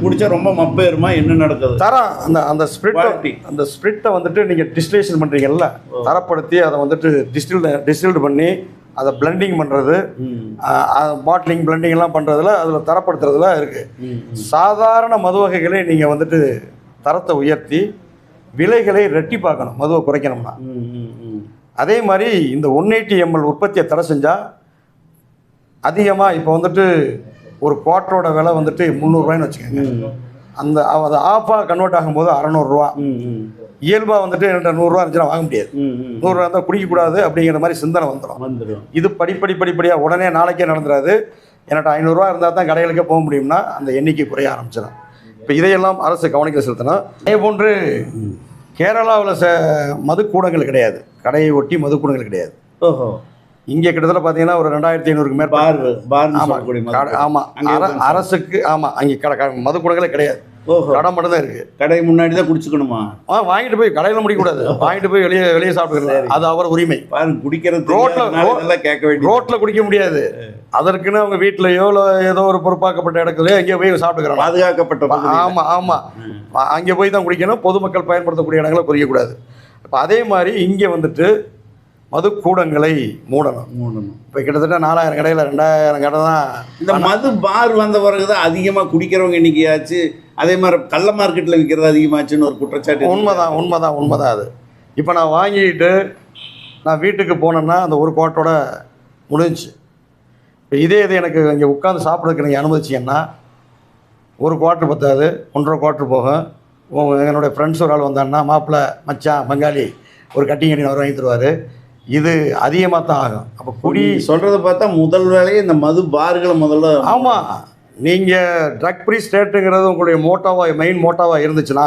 குடிச்சா ரொம்ப மப்பேருமா என்ன நடக்குது தரம் அந்த ஸ்பிரிட்டை வந்துட்டு நீங்கள் டிஸ்டிலேஷன் பண்ணுறீங்கல்ல, தரப்படுத்தி அதை வந்துட்டு டிஸ்டில்டு பண்ணி அதை பிளண்டிங் பண்ணுறது, பாட்லிங் பிளண்டிங் எல்லாம் பண்ணுறதுல அதில் தரப்படுத்துறதுல இருக்குது. சாதாரண மது வகைகளை நீங்கள் வந்துட்டு தரத்தை உயர்த்தி விலைகளை ரெட்டிப்பாக்கணும் மதுவை குறைக்கணும்னா. அதே மாதிரி இந்த 180 ml உற்பத்தியை தடை செஞ்சால் அதிகமாக இப்போ வந்துட்டு ஒரு குவார்ட்டரோட விலை வந்துட்டு 300 ரூபாய்ன்னு வச்சுக்கோங்க. அது ஆஃபாக கன்வெர்ட் ஆகும்போது 600 ரூபா. இயல்பாக வந்துட்டு என்கிட்ட 100 ரூபா இருந்துச்சுன்னா வாங்க முடியாது. 100 ரூபா இருந்தால் குடிக்கக்கூடாது அப்படிங்கிற மாதிரி சிந்தனை வந்துடும். இது படிப்படியாக உடனே நாளைக்கே நடந்துடாது. என்கிட்ட 500 ரூபா இருந்தால் தான் கடைகளுக்கே போக முடியும்னா அந்த எண்ணிக்கை குறைய ஆரம்பிச்சிடும். இப்போ இதையெல்லாம் அரசு கவனிக்க செலுத்தணும். அதே போன்று கேரளாவில் மதுக்கூடங்கள் கிடையாது, கடையை ஒட்டி மதுக்கூடங்கள் கிடையாது. ஓஹோ. இங்கே கிட்டத்தட்ட பார்த்தீங்கன்னா ஒரு 2500க்கு மேற்பட்ட. ஆமாம், அரசுக்கு. ஆமாம், அங்கே மதுக்கூடங்களே கிடையாது. கடை மட்டும் தான் இருக்குது. கடை முன்னாடி தான் குடிச்சுக்கணுமா? வாங்கிட்டு போய் கடையில் முடிக்கக்கூடாது, வாங்கிட்டு போய் வெளியே சாப்பிட்டுக்கலாம். அது அவர் உரிமை. குடிக்கிறது ரோட்டில் குடிக்க முடியாது. அதற்குன்னு அவங்க வீட்டிலையோ இல்லை ஏதோ ஒரு பொறுப்பாக்கப்பட்ட இடத்துலையோ எங்கேயோ போய் சாப்பிட்டுக்கிறாங்க, பாதுகாக்கப்பட்ட. ஆமாம், அங்கே போய் தான் குடிக்கணும். பொதுமக்கள் பயன்படுத்தக்கூடிய இடங்களை குறைக்கக்கூடாது. இப்போ அதே மாதிரி இங்கே வந்துட்டு மதுக்கூடங்களை மூடணும். இப்போ கிட்டத்தட்ட 4000 கடையில் 2000 கடை தான். இந்த மது பார் வந்த பிறகு தான் அதிகமாக குடிக்கிறவங்க எண்ணிக்கையாச்சு. அதே மாதிரி கள்ள மார்க்கெட்டில் விற்கிறது அதிகமாச்சுன்னு ஒரு குற்றச்சாட்டு. உண்மைதான் அது. இப்போ நான் வாங்கிட்டு நான் வீட்டுக்கு போனேன்னா அந்த ஒரு குவார்ட்டரோட முடிஞ்சிச்சு. இப்போ இதே எனக்கு இங்கே உட்காந்து சாப்பிட்றதுக்கு நீங்கள் அனுமதிச்சிங்கன்னா ஒரு குவார்ட்டர் பத்தாது, 1.5 குவார்ட்டர் போகும். என்னுடைய ஃப்ரெண்ட்ஸ் ஒரு ஆள் வந்தாங்கன்னா மாப்பிள்ளை மச்சான் பங்காளி ஒரு கட்டிங் கட்டி அவர் வாங்கி தருவார். இது அதிகமாக தான் ஆகும். அப்போ குடி சொல்கிறத பார்த்தா முதல் வேலையே இந்த மது பார்களை முதல்ல. ஆமாம், நீங்கள் ட்ரக் ஃப்ரீ ஸ்டேட்டுங்கிறது உங்களுடைய மெயின் மோட்டாவாக இருந்துச்சுன்னா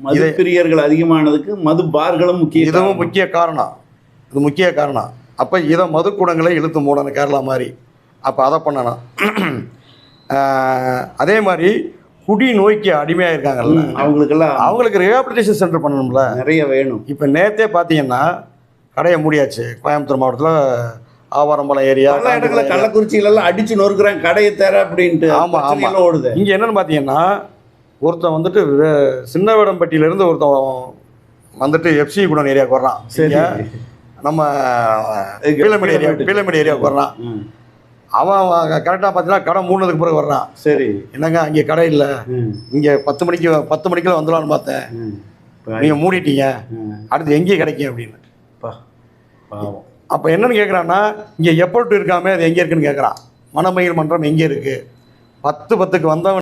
மது பிரியர்கள் அதிகமானதுக்கு மது பார்களும் இதுவும் முக்கிய காரணம். அப்போ இதை மதுக்கூடங்களை இழுத்து மூடணும் கேரளா மாதிரி. அப்போ அதை பண்ணணும். அதே மாதிரி குடி நோய்க்கு அடிமையாக இருக்காங்கல்ல, அவங்களுக்கு ரிஹாபிலிட்டேஷன் சென்டர் பண்ணணும்ல, நிறைய வேணும். இப்போ நேற்றே பார்த்தீங்கன்னா கடையை மூடியாச்சு. கோயம்புத்தூர் மாவட்டத்தில் ஆவாரம்பலம் ஏரியா, கள்ளக்குறிச்சியிலலாம் அடித்து நொறுக்குறாங்க கடையை தர அப்படின்ட்டு. ஆமாம் ஓடுது. இங்கே என்னென்னு பார்த்தீங்கன்னா ஒருத்தன் வந்துட்டு சின்னவேடம்பட்டியிலேருந்து ஒருத்தன் வந்துட்டு எஃப்சி குடோன் ஏரியாவுக்கு வர்றான். சரி, நம்ம பீலமேடு ஏரியாவுக்கு வர்றான். அவன் கரெக்டாக பார்த்தீங்கன்னா கடை மூடினதுக்கு பிறகு வர்றான். சரி, என்னங்க அங்கே கடை இல்லை, இங்கே 10 மணிக்கு வந்துடலான்னு பார்த்தேன், நீங்கள் மூடிட்டீங்க, அடுத்து எங்கேயும் கிடைக்கும் அப்படின்னு. அப்போ என்னன்னு கேட்குறான்னா இங்கே எப்போட்டு இருக்காமே அது எங்கே இருக்குன்னு கேட்குறான். மனமயில் மன்றம் எங்கே இருக்குது? 10:10க்கு வந்தவன்